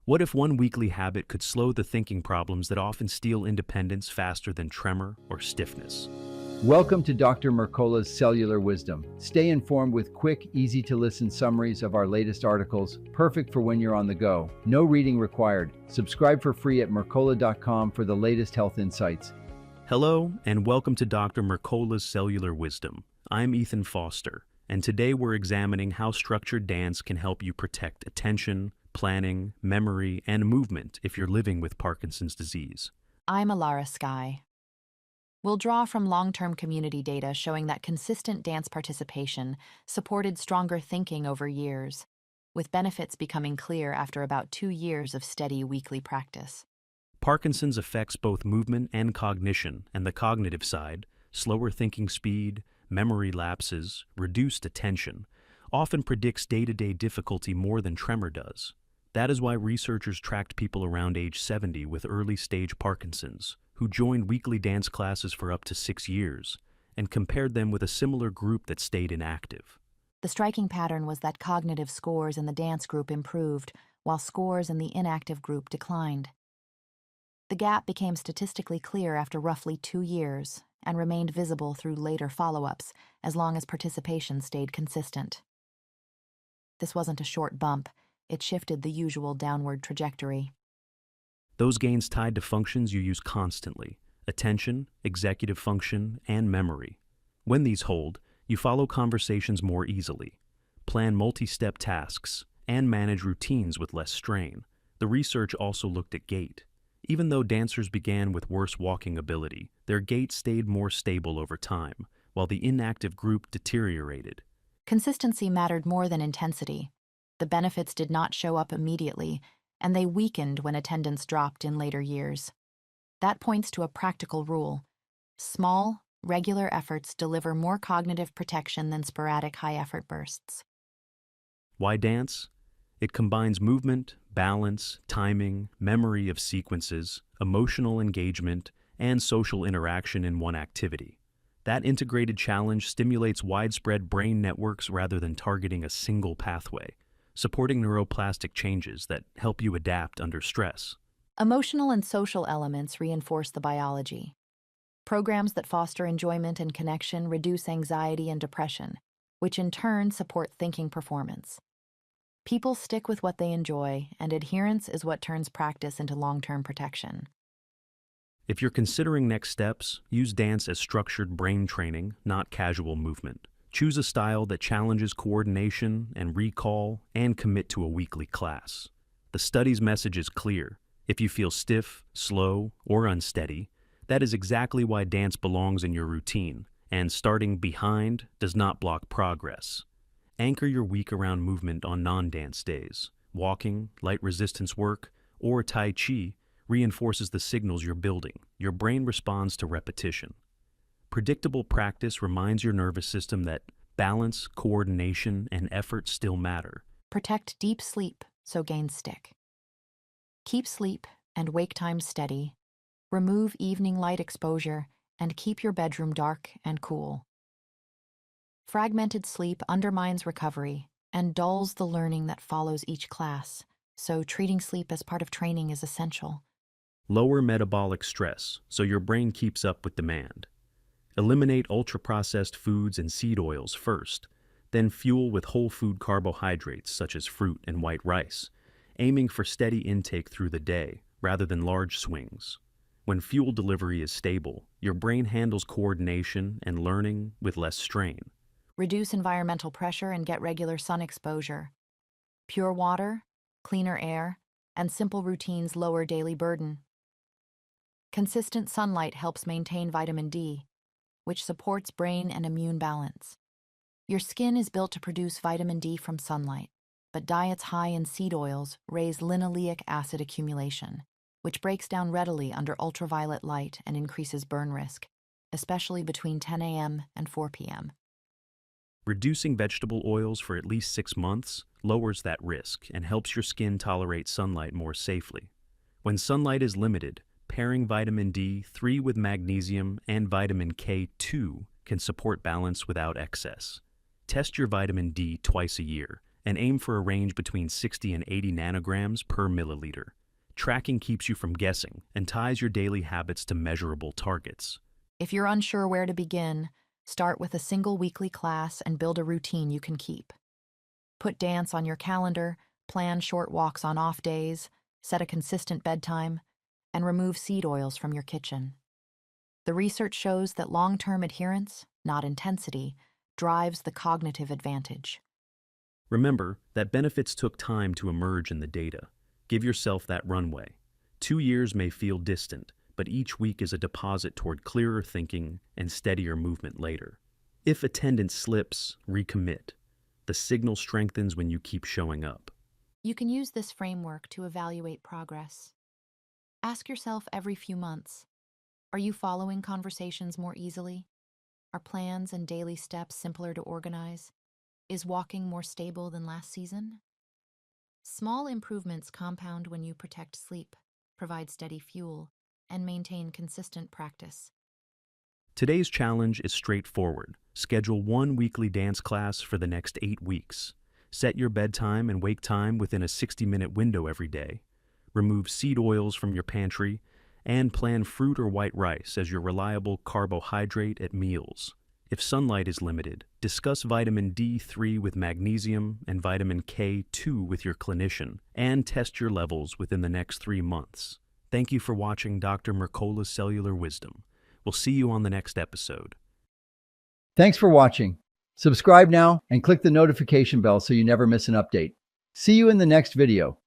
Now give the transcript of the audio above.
What if one weekly habit could slow the thinking problems that often steal independence faster than tremor or stiffness? Welcome to Dr. Mercola's Cellular Wisdom. Stay informed with quick, easy-to-listen summaries of our latest articles, perfect for when you're on the go. No reading required. Subscribe for free at mercola.com for the latest health insights. Hello, and welcome to Dr. Mercola's Cellular Wisdom. I'm Ethan Foster, and today we're examining how structured dance can help you protect attention, planning, memory, and movement if you're living with Parkinson's disease. I'm Alara Sky. We'll draw from long-term community data showing that consistent dance participation supported stronger thinking over years, with benefits becoming clear after about 2 years of steady weekly practice. Parkinson's affects both movement and cognition, and the cognitive side, slower thinking speed, memory lapses, reduced attention, often predicts day-to-day difficulty more than tremor does. That is why researchers tracked people around age 70 with early-stage Parkinson's, who joined weekly dance classes for up to 6 years, and compared them with a similar group that stayed inactive. The striking pattern was that cognitive scores in the dance group improved, while scores in the inactive group declined. The gap became statistically clear after roughly 2 years and remained visible through later follow-ups as long as participation stayed consistent. This wasn't a short bump. It shifted the usual downward trajectory. Those gains tied to functions you use constantly: attention, executive function, and memory. When these hold, you follow conversations more easily, plan multi-step tasks, and manage routines with less strain. The research also looked at gait. Even though dancers began with worse walking ability, their gait stayed more stable over time, while the inactive group deteriorated. Consistency mattered more than intensity. The benefits did not show up immediately, and they weakened when attendance dropped in later years. That points to a practical rule. Small, regular efforts deliver more cognitive protection than sporadic high-effort bursts. Why dance? It combines movement, balance, timing, memory of sequences, emotional engagement, and social interaction in one activity. That integrated challenge stimulates widespread brain networks rather than targeting a single pathway, supporting neuroplastic changes that help you adapt under stress. Emotional and social elements reinforce the biology. Programs that foster enjoyment and connection reduce anxiety and depression, which in turn support thinking performance. People stick with what they enjoy, and adherence is what turns practice into long-term protection. If you're considering next steps, use dance as structured brain training, not casual movement. Choose a style that challenges coordination and recall, and commit to a weekly class. The study's message is clear. If you feel stiff, slow, or unsteady, that is exactly why dance belongs in your routine, and starting behind does not block progress. Anchor your week around movement on non-dance days. Walking, light resistance work, or Tai Chi reinforces the signals you're building. Your brain responds to repetition. Predictable practice reminds your nervous system that balance, coordination, and effort still matter. Protect deep sleep so gains stick. Keep sleep and wake times steady. Remove evening light exposure and keep your bedroom dark and cool. Fragmented sleep undermines recovery and dulls the learning that follows each class, so treating sleep as part of training is essential. Lower metabolic stress so your brain keeps up with demand. Eliminate ultra-processed foods and seed oils first, then fuel with whole food carbohydrates such as fruit and white rice, aiming for steady intake through the day rather than large swings. When fuel delivery is stable, your brain handles coordination and learning with less strain. Reduce environmental pressure and get regular sun exposure. Pure water, cleaner air, and simple routines lower daily burden. Consistent sunlight helps maintain vitamin D, which supports brain and immune balance. Your skin is built to produce vitamin D from sunlight, but diets high in seed oils raise linoleic acid accumulation, which breaks down readily under ultraviolet light and increases burn risk, especially between 10 a.m. and 4 p.m. Reducing vegetable oils for at least 6 months lowers that risk and helps your skin tolerate sunlight more safely. When sunlight is limited, pairing vitamin D3 with magnesium and vitamin K2 can support balance without excess. Test your vitamin D twice a year and aim for a range between 60 and 80 nanograms per milliliter. Tracking keeps you from guessing and ties your daily habits to measurable targets. If you're unsure where to begin, start with a single weekly class and build a routine you can keep. Put dance on your calendar, plan short walks on off days, set a consistent bedtime, and remove seed oils from your kitchen. The research shows that long-term adherence, not intensity, drives the cognitive advantage. Remember that benefits took time to emerge in the data. Give yourself that runway. 2 years may feel distant, but each week is a deposit toward clearer thinking and steadier movement later. If attendance slips, recommit. The signal strengthens when you keep showing up. You can use this framework to evaluate progress. Ask yourself every few months, are you following conversations more easily? Are plans and daily steps simpler to organize? Is walking more stable than last season? Small improvements compound when you protect sleep, provide steady fuel, and maintain consistent practice. Today's challenge is straightforward. Schedule 1 weekly dance class for the next 8 weeks. Set your bedtime and wake time within a 60-minute window every day. Remove seed oils from your pantry, and plan fruit or white rice as your reliable carbohydrate at meals. If sunlight is limited, discuss vitamin D3 with magnesium and vitamin K2 with your clinician, and test your levels within the next 3 months. Thank you for watching Dr. Mercola's Cellular Wisdom. We'll see you on the next episode. Thanks for watching. Subscribe now and click the notification bell so you never miss an update. See you in the next video.